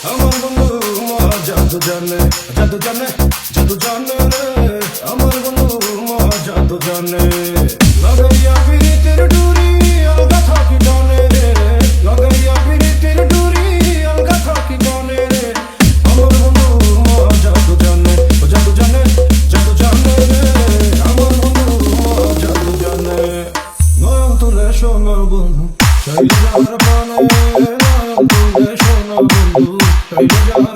আমার বন্ধু মহা জাদু জানে, জাদু জানে, জাদু জানে রে। আমার বন্ধু মহা জাদু জানে। লাগাইয়া পিরিতের ডুরি আলগা থাকি ডানে রে। লাগাইয়া পিরিতের ডুরি আলগা থাকি ডানে রে। আমার বন্ধু মহা জাদু জানে, ও জাদু জানে, জাদু জানে রে। আমার বন্ধু মহা জাদু জানে। নয়ন তুলে শোনো বন্ধু, শৈল যার পানে। নয়ন তুলে শোনো বন্ধু, শৈল যার